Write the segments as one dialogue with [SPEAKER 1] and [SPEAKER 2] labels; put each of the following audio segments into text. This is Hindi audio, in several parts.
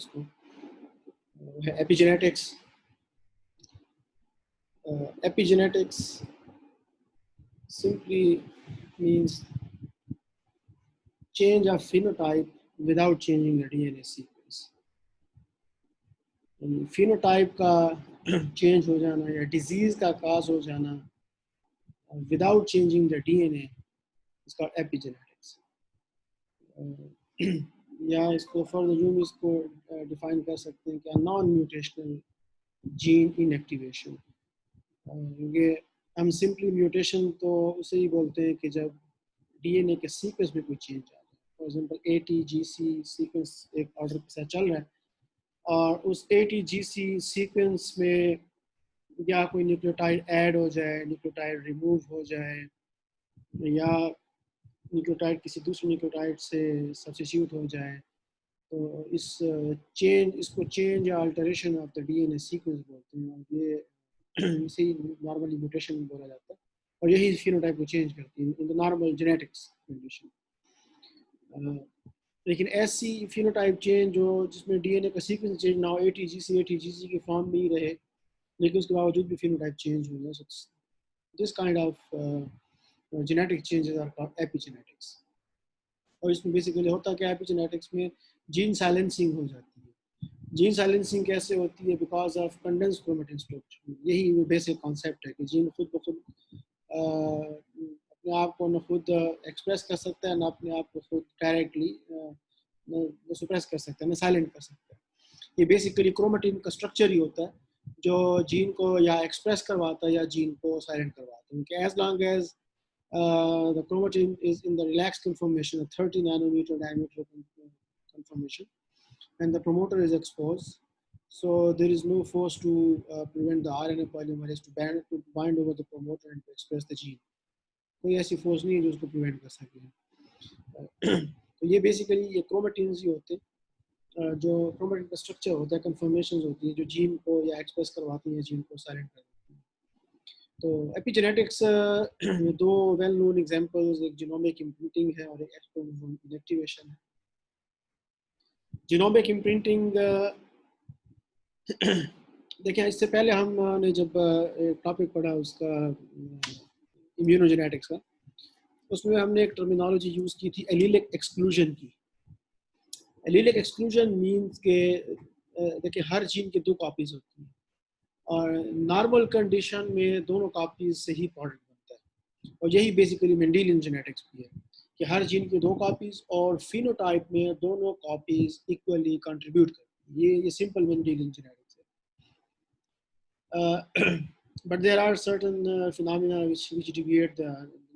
[SPEAKER 1] इसको, epigenetics. Epigenetics simply means change of phenotype without changing the DNA sequence. phenotype का change हो जाना या disease का cause हो जाना without changing the DNA is called epigenetics. या इसको further यूं इसको define कर सकते हैं कि non-mutational gene inactivation. क्योंकि हम सिंपली म्यूटेशन तो उसे ही बोलते हैं कि जब डीएनए के सीक्वेंस में कोई चेंज आ जाए। फॉर एग्जांपल ATGC सीक्वेंस एक ऑर्डर के साथ चल रहा है और उस ATGC सीक्वेंस में या कोई न्यूक्लियोटाइड ऐड हो जाए, न्यूक्लियोटाइड रिमूव हो जाए या न्यूक्लियोटाइड किसी दूसरे न्यूक्लियोटाइड से सब्स्टिट्यूट हो जाए, तो इसको चेंज या alteration of the DNA sequence बोलते हैं। और ये इसे नॉर्मली म्यूटेशन बोला जाता है और यही फिनोटाइप को चेंज करती है in the normal genetics condition. लेकिन ऐसी फिनोटाइप चेंज जो जिसमें डीएनए का सीक्वेंस चेंज ना हो, ATGC के फॉर्म में ही रहे, लेकिन उसके बावजूद भी फिनोटाइप चेंज हो जाए, this kind of genetic changes are called epigenetics. और इसमें बेसिकली होता क्या है, एपिजेनेटिक्स में जीन साइलेंसिंग हो जाती है। जीन साइलेंसिंग कैसे होती है? Because of condense chromatin structure. यही वो बेसिक कॉन्सेप्ट है कि जीन खुद ब खुद अपने आप को न खुद एक्सप्रेस कर सकता है, ना अपने आप को खुद डायरेक्टली सप्रेस कर सकता है, ना साइलेंट कर सकता है। ये बेसिकली क्रोमेटिन का स्ट्रक्चर ही होता है जो जीन को या एक्सप्रेस करवाता है या जीन को साइलेंट करवाता है। क्योंकि as long as the chromatin is in the relaxed conformation, a 30 nanometer diameter conformation, and the promoter is exposed, so there is no force to prevent the RNA polymerase to bind over the promoter and to express the gene. कोई ऐसी फोर्स नहीं है जो उसको प्रिवेंट कर सके। तो ये बेसिकली ये क्रोमेटिन्स ही होते हैं, जो क्रोमेटिन का स्ट्रक्चर होता है, कंफर्मेशंस होती है जो जीन को या एक्सप्रेस करवाती हैं, जीन को साइलेंट करवाती हैं। तो एपिजेनेटिक्स में दो वेल नोन एग्जांपल्स, एक जीनोमिक इम्प्रिंटिंग है और एक एक्सक्रोमोसोम इनएक्टिवेशन है। जीनोमिक इम्प्रिंटिंग देखिए, इससे पहले हमने जब टॉपिक पढ़ा उसका इम्यूनोजेनेटिक्स का, उसमें हमने एक टर्मिनोलॉजी यूज़ की थी एलीलिक एक्सक्लूजन की। एलीलिक एक्सक्लूजन मीन्स के देखिए हर जीन के दो कॉपीज होती हैं और नॉर्मल कंडीशन में दोनों कॉपीज से ही प्रोडक्ट बनता है। और यही बेसिकली मेंडेलियन जेनेटिक्स भी है कि हर जीन की दो कॉपीज और फिनोटाइप में दोनों कॉपीज इक्वली कंट्रीब्यूट करती है। ये सिंपल मेंडेलियन जेनेटिक्स है। But there are certain phenomena which deviate the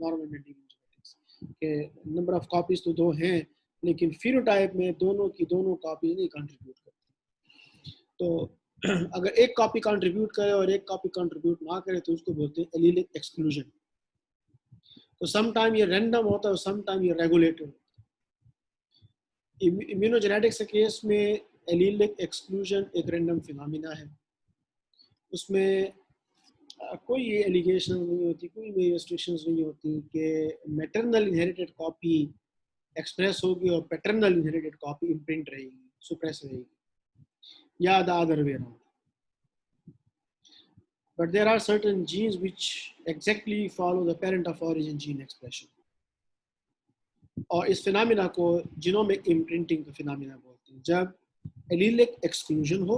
[SPEAKER 1] normal Mendelian genetics के नंबर ऑफ कॉपीज तो दो हैं, लेकिन फिनोटाइप में दोनों की दोनों कॉपीज नहीं कंट्रीब्यूट करती। तो अगर एक कॉपी कंट्रीब्यूट करे और एक कॉपी कंट्रीब्यूट ना करे तो उसको बोलते हैं एलीलिक एक्सक्लूजन। तो सम टाइम ये रैंडम होता है और सम टाइम ये रेगुलेटेड होता है। इम्यूनोजेनेटिक्स के केस में एलीलिक एक्सक्लूजन एक रैंडम फिनोमेना है। उसमें कोई एलिगेशन नहीं होती, कोई भी रेस्ट्रिक्शंस नहीं होती कि मैटरनल इनहेरिटेड कॉपी एक्सप्रेस होगी और पैटर्नल इनहेरिटेड कॉपी इम्प्रिंट रहेगी, सुप्रेस रहेगी, या the other way around. But there are certain genes which exactly follow the parent of origin gene expression. और इस फिनोमेना को जीनोमिक इम्प्रिंटिंग का फिनोमेना बोलते हैं। जब एलीलिक एक्सक्लूजन हो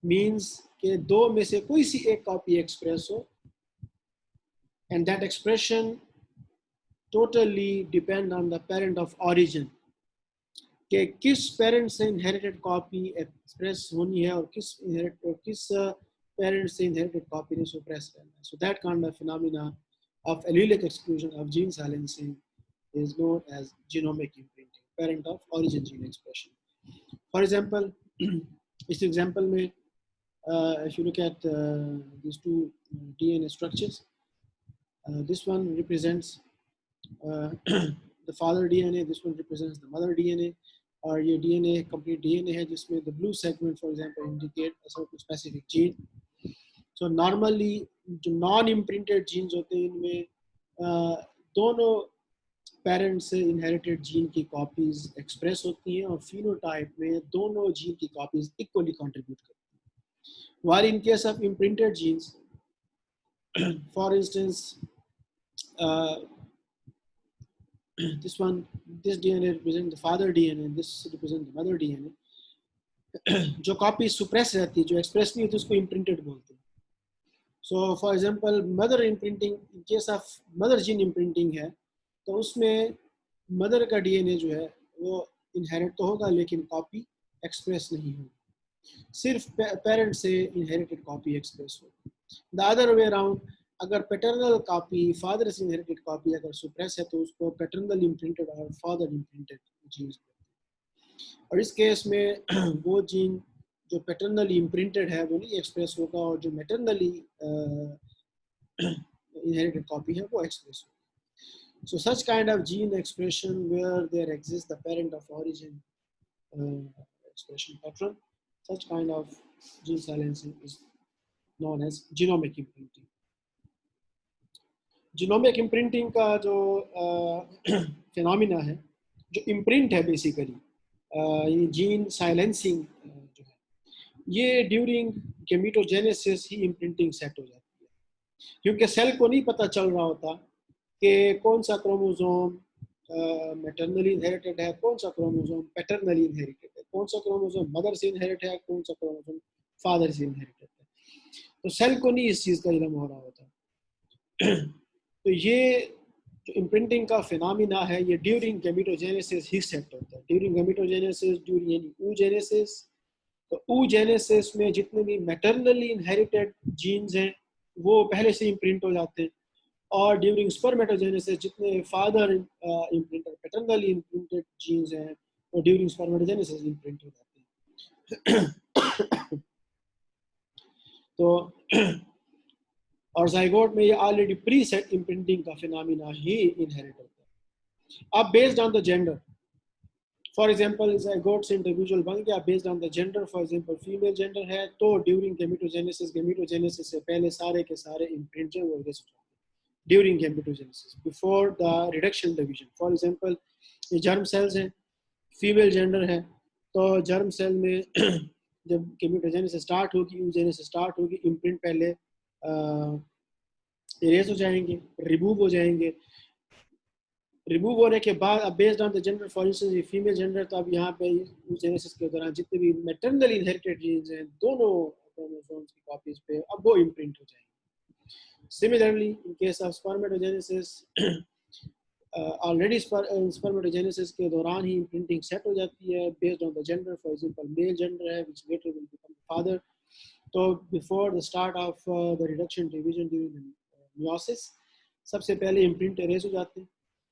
[SPEAKER 1] मींस के दो में से कोई सी एक कॉपी एक्सप्रेस हो and that expression totally depend on the parent of origin, कि किस पेरेंट से इनहेरिटेड कॉपी एक्सप्रेस होनी है और किस पेरेंट से इनहेरिटेड कॉपी ने सुप्रेस करना है। So that kind of phenomena of allelic exclusion of gene silencing is known as genomic imprinting, parent of origin gene expression. For example, इस example में if you look at these two DNA structures, this one represents the father DNA, this one represents the mother DNA, और ये DNA complete DNA है जिसमें the blue segment for example indicate a certain specific gene. So normally जो non imprinted genes होते हैं इनमें दोनों पेरेंट से इनहेरिटेड जीन की कॉपीज एक्सप्रेस होती हैं और फिनोटाइप में दोनों जीन की कॉपीज इक्वली कंट्रीब्यूट करती हैं. While in case of imprinted genes, for instance, uh, this DNA represents the father DNA, this represents the mother DNA. जो कॉपी सुप्रेस रहती है, जो एक्सप्रेस नहीं होती, उसको इम्प्रिंटेड बोलते हैं. So for example mother imprinting, in case of mother gene imprinting है तो उसमें मदर का डीएनए जो है वो इनहेरिट तो होगा लेकिन कॉपी एक्सप्रेस नहीं होगी, सिर्फ पेरेंट से इनहेरिटेड कॉपी एक्सप्रेस होगी. द अदर वे अराउंड, अगर पैटर्नल कॉपी फादर से इनहेरिटेड कॉपी अगर सुप्रेस है तो उसको पैटर्नल इम्प्रिंटेड और फादर इम्प्रिंटेड जीन्स. और इस केस में वो जीन जो पैटर्नली इम्प्रिंटेड है वो नहीं एक्सप्रेस होगा और जो मैटरनली इनहेरिटेड कॉपी है वो एक्सप्रेस होगा. So such kind of gene expression where there exists the parent of origin expression pattern, such kind of gene silencing is known as genomic imprinting. Genomic imprinting का जो फिनोमिना है, जो इम्प्रिंट है बेसिकली, ये जीन साइलेंसिंग जो है, ये ड्यूरिंग गेमेटोजेनेसिस ही इम्प्रिंटिंग सेट हो जाती है, क्योंकि सेल को नहीं पता चल रहा होता कि कौन सा क्रोमोसोम मैटरनली इनहेरिटेड है, कौन सा क्रोमोसोम पैटर्नली इनहेरिटेड है, कौन सा क्रोमोसोम मदर से इनहेरिट है, कौन सा क्रोमोसोम फादर से इनहेरिटेड है. तो सेल को नहीं इस चीज़ का इल्म हो रहा होता. तो ये जो इम्प्रिंटिंग का फिनोमिना है ये ड्यूरिंग गैमेटोजेनेसिस ही सेट होता है. ड्यूरिंग गैमेटोजेनेसिस, ड्यूरिंग यानी oogenesis, तो oogenesis में जितने भी मैटरनली इनहेरिटेड जीन्स हैं वो पहले से इम्प्रिंट हो जाते हैं, और ड्यूरिंग स्पर्मेटोजेनेसिस जितने father imprinted paternally imprinted genes हैं वो ड्यूरिंग स्पर्मेटोजेनेसिस इम्प्रिंट हो जाते हैं. तो और जाइगोट में ये ऑलरेडी प्री सेट इम्प्रिंटिंग का फिनोमिना ही इनहेरिट होता है. अब based on the gender, for example zygote से इंडिविजुअल बन गया based on the gender, for example female gender है तो ड्यूरिंग गेमेटोजेनेसिस से पहले सारे के सारे इम्प्रिंट जो वो इरेज हो जाते हैं during gametogenesis before the reduction division. For example ये जर्म सेल्स हैं, फीमेल जेंडर है तो जर्म सेल में जब गेमेटोजेनेसिस स्टार्ट होगी, oogenesis स्टार्ट होगी, इम्प्रिंट पहले इरेज हो जाएंगे, रिमूव हो जाएंगे. रिमूव होने के बाद अब based on the gender, for instance ये फीमेल जेंडर, तो अब यहाँ पे oogenesis के दौरान जितने भी मैटरनली इनहेरिटेड जीन्स हैं दोनों क्रोमोसोम्स की कॉपीज पे अब वो इम्प्रिंट हो जाएंगे. Similarly in case of spermatogenesis, already spermatogenesis के दौरान ही इम्प्रिंटिंग सेट हो जाती है based on the gender. For example male gender है which later will become father, तो before the start of the reduction division during meiosis सबसे पहले इम्प्रिंट इरेज हो जाते हैं.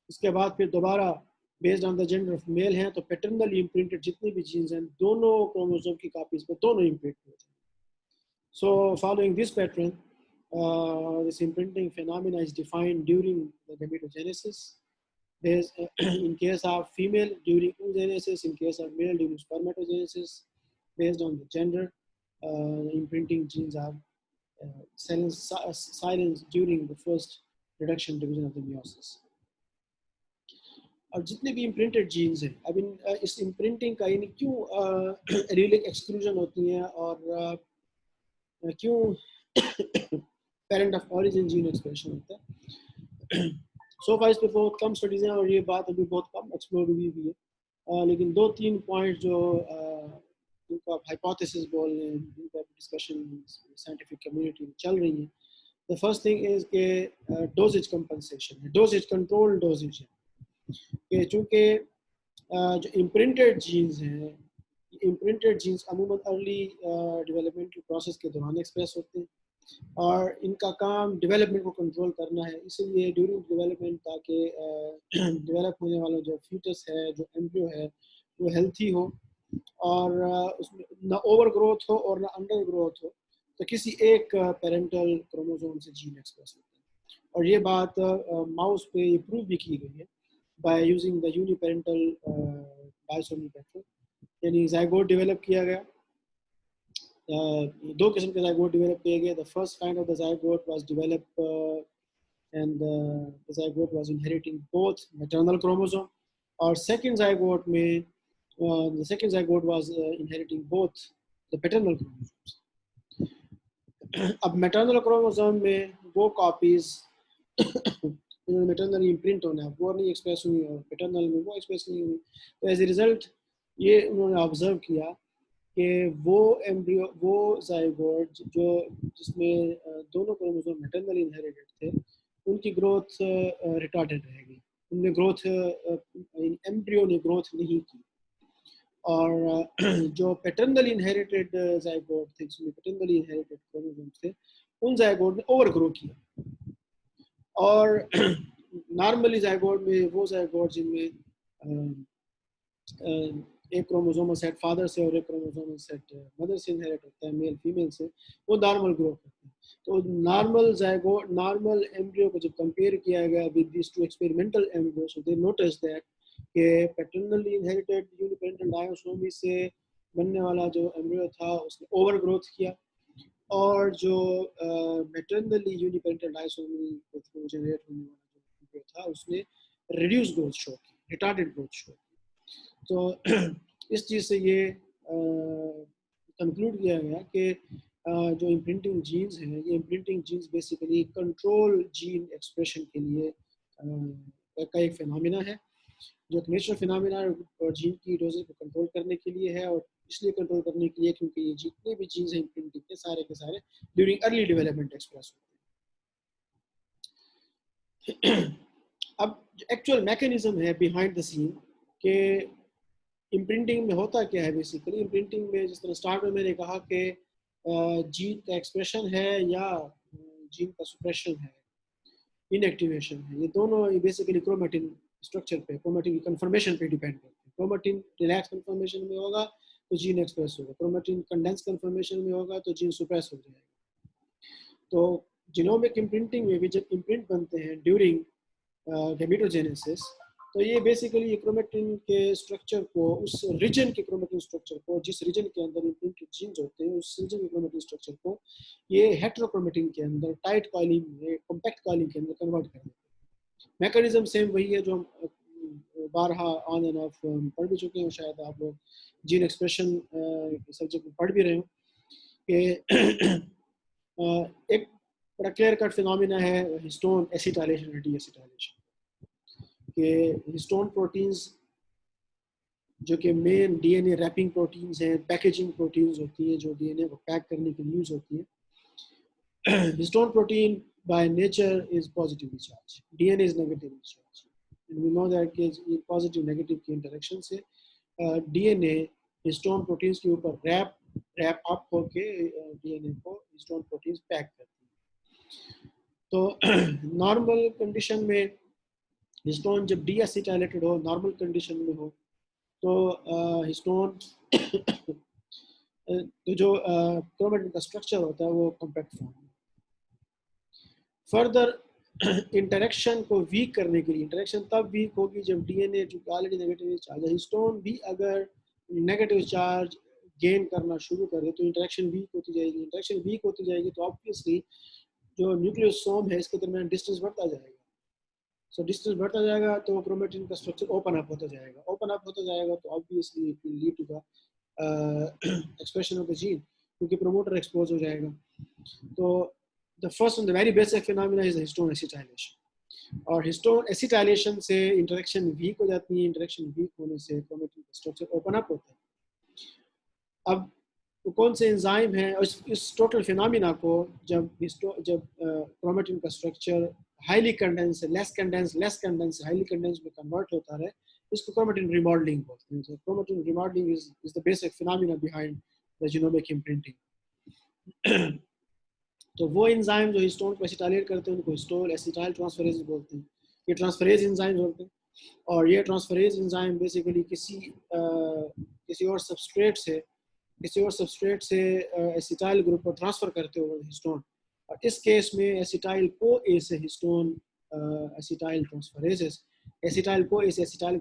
[SPEAKER 1] उसके बाद फिर दोबारा based on the gender of male हैं तो पैटर्नली इम्प्रिंटेड जितने भी जीन्स हैं दोनों क्रोमोसोम की कॉपीज पे दोनों इम्प्रिंट हो जाते हैं. So following this pattern, this imprinting phenomena is defined during the gametogenesis. There's in case of female during oogenesis, in case of male during spermatogenesis. Based on the gender, imprinting genes are silenced during the first reduction division of the meiosis. और जितने भी इम्प्रिंटेड जीन्स हैं, अब इस इम्प्रिंटिंग का यानी क्यों एलीलिक एक्सक्लूजन होती हैं और क्यों parent of origin gene expression होता है. सो फार इस पे बहुत कम स्टडीज हैं और ये बात अभी बहुत कम एक्सप्लोर हुई भी है, लेकिन 2-3 पॉइंट जो जिनको आप हाइपोथेसिस बोल रहे हैं, जिनका डिस्कशन साइंटिफिक कम्युनिटी में चल रही है. द फर्स्ट थिंग इज के डोजेज कंपनसेशन है, डोजेज कंट्रोल डोजेज है कि चूँकि जो इम्प्रिंटेड जीन्स हैं, इम्प्रिंटेड जीन्स अमूमन अर्ली डेवलपमेंट प्रोसेस के दौरान एक्सप्रेस होते हैं और इनका काम डेवलपमेंट को कंट्रोल करना है. इसीलिए ड्यूरिंग डेवलपमेंट ताकि डेवलप होने वाला जो फीटस है, जो एम्ब्रियो है, वो हेल्थी हो और उसमें ना ओवर ग्रोथ हो और ना अंडर ग्रोथ हो, तो किसी एक पेरेंटल क्रोमोसोम से जीन एक्सप्रेस होते हैं. और ये बात माउस पे ये प्रूव भी की गई है by using the uniparental disomy pattern. यानी जाइगोट डेवलप किया गया, दो किस्म के जाइगोट डेवलप किए गए. The first kind of the zygote was develop and the zygote was inheriting both maternal chromosome, और second zygote में the second zygote was inheriting both the paternal chromosomes. अब maternal chromosome में वो copies maternally imprint होना है वो नहीं एक्सप्रेस हुई और paternal में वो एक्सप्रेस नहीं हुई, तो एज ए रिजल्ट ये उन्होंने ऑब्जर्व किया कि वो एम्ब्रियो वो ज़ाइगोट जो जिसमें दोनों क्रोमोसोम मैटरनली इनहेरिटेड थे उनकी ग्रोथ रिटार्डेड रहेगी, उनमें ग्रोथ एम्ब्रियो ने ग्रोथ नहीं की, और जो पैटर्नली इनहेरिटेड ज़ाइगोट थे जिसमें पैटर्नली इनहेरिटेड क्रोमोसोम थे उन ज़ाइगोट ने ओवर ग्रो किया, और नॉर्मली ज़ाइगोट में वो ज़ाइगोट जिनमें एक क्रोमोसोमल सेट फादर से और एक क्रोमोसोमल सेट मदर से इनहेरिट होता है, मेल फीमेल से, वो नॉर्मल ग्रो करते हैं। तो नॉर्मल ज़ाइगोट नॉर्मल एम्ब्रियो को जब कंपेयर किया गया with this two experimental embryo, so they notice that कि पैटर्नली इनहेरिटेड यूनिपेरेंटल डायोसोमी से बनने वाला जो एम्ब्रियो था उसने ओवर ग्रोथ किया, और जो मैटरनली यूनिपेरेंटल डायोसोमी के थ्रू जनरेट होने वाला जो एम्ब्रियो था उसने रिड्यूस ग्रोथ शो की, रिटार्डेड ग्रोथ शो की। तो इस चीज़ से ये कंक्लूड किया गया कि जो इम्प्रिंटिंग जीन्स हैं ये imprinting genes basically control gene expression के लिए का एक फिनोमिना है, जो एक नेचुरल फिनोमिना और जीन की डोजेज को कंट्रोल करने के लिए है, और इसलिए कंट्रोल करने के लिए क्योंकि ये जितने भी जीन्स हैं इम्प्रिंटिंग के सारे ड्यूरिंग अर्ली डेवलपमेंट एक्सप्रेस होते हैं। अब एक्चुअल मैकेनिज्म है बिहाइंड द सीन के इम्प्रिंटिंग में होता क्या है। बेसिकली इम्प्रिंटिंग में जिस तरह स्टार्ट में मैंने कहा कि जीन का एक्सप्रेशन है या जीन का सुप्रेशन है, इनएक्टिवेशन है, ये दोनों बेसिकली क्रोमेटिन स्ट्रक्चर पे, क्रोमेटिन कन्फर्मेशन पे डिपेंड करते हैं। क्रोमेटिन रिलैक्स कन्फर्मेशन में होगा तो जीन एक्सप्रेस होगा, क्रोमेटिन कंडेंस कन्फर्मेशन में होगा तो जीन सुप्रेस हो जाएगा। तो जीनोमिक इम्प्रिंटिंग में भी जब इम्प्रिंट बनते हैं ड्यूरिंग गैमेटोजेनेसिस, तो ये बेसिकली क्रोमेटिन के स्ट्रक्चर को, उस रीजन के क्रोमेटिन स्ट्रक्चर को, जिस रीजन के अंदर इम्प्रिंटेड जीन्स होते हैं उस रीजन के क्रोमेटिन स्ट्रक्चर को ये हेटेरोक्रोमेटिन के अंदर टाइट कॉइलिंग में, कॉम्पैक्ट कॉइलिंग के अंदर कन्वर्ट कर देते हैं। मैकेनिज्म सेम वही है जो हम बारहा ऑन एंड ऑफ पढ़ भी चुके हैं, शायद आप लोग जीन एक्सप्रेशन सब्जेक्ट में पढ़ भी रहे हो कि एक बड़ा क्लियर कट फिनोमिना है हिस्टोन एसिटाइलेशन और डीएसिटाइलेशन के। हिस्टोन प्रोटीन्स जो कि मेन डीएनए रैपिंग प्रोटीन्स हैं, पैकेजिंग प्रोटीन्स होती हैं जो डीएनए को पैक करने के लिए यूज होती है। Histone protein by nature is positively charge, DNA is negatively charge, and we know that कि पॉजिटिव नेगेटिव की इंटरेक्शन से डीएनए हिस्टोन प्रोटीन्स के ऊपर रैप अप होके डीएनए को हिस्टोन प्रोटीन्स पैक करती हैं। तो नॉर्मल कंडीशन में हिस्टोन जब डीएसिटाइलेटेड हो, नॉर्मल कंडीशन में हो, तो हिस्टोन तो जो क्रोमेटिन का स्ट्रक्चर होता है वो कॉम्पैक्ट फॉर्म में। फर्दर इंटरेक्शन को वीक करने के लिए, इंटरेक्शन तब वीक होगी जब डीएनए जो ऑलरेडी नेगेटिव चार्ज है, हिस्टोन भी अगर नेगेटिव चार्ज गेन करना शुरू करे तो इंटरेक्शन वीक होती जाएगी। इंटरेक्शन वीक होती जाएगी तो ऑब्वियसली जो न्यूक्लियोसोम है इसके दरमियान डिस्टेंस बढ़ता जाएगा। सो डिस्टेंस बढ़ता जाएगा तो क्रोमेटिन का स्ट्रक्चर ओपन अप होता जाएगा, ओपन अप होता जाएगा तो obviously it will lead to the expression of the gene, क्योंकि प्रोमोटर एक्सपोज हो जाएगा। तो the first and the very basic phenomena is histone acetylation, और हिस्टोन एसिटाइलेशन से इंटरेक्शन वीक हो जाती है। इंटरेक्शन वीक होने से क्रोमेटिन का स्ट्रक्चर ओपन अप होता है। अब तो कौन से एंजाइम है इस टोटल फिनोमेना को जब क्रोमेटिन का स्ट्रक्चर हाईली कंडेंस से लेस कंडेंस, लेस कंडेंस से हाईली कंडेंस में कन्वर्ट होता है, इसको क्रोमेटिन रिमॉडलिंग बोलते हैं। So chromatin remodeling is the basic phenomena behind the genomic imprinting। तो वो एंजाइम जो हिस्टोन को एसिटाइलेट करते हैं उनको हिस्टोन एसिटाइल ट्रांसफरेज बोलते हैं। ये ट्रांसफरेज एंजाइम होते हैं, और ये ट्रांसफरेज एंजाइम बेसिकली किसी और सबस्ट्रेट से एसिटाइल ग्रुप को ट्रांसफर करते हुए हिस्टोन, और इस केस में एसिटाइल को ए से histone acetyl transferases, acetyl co ए से एसिटाइल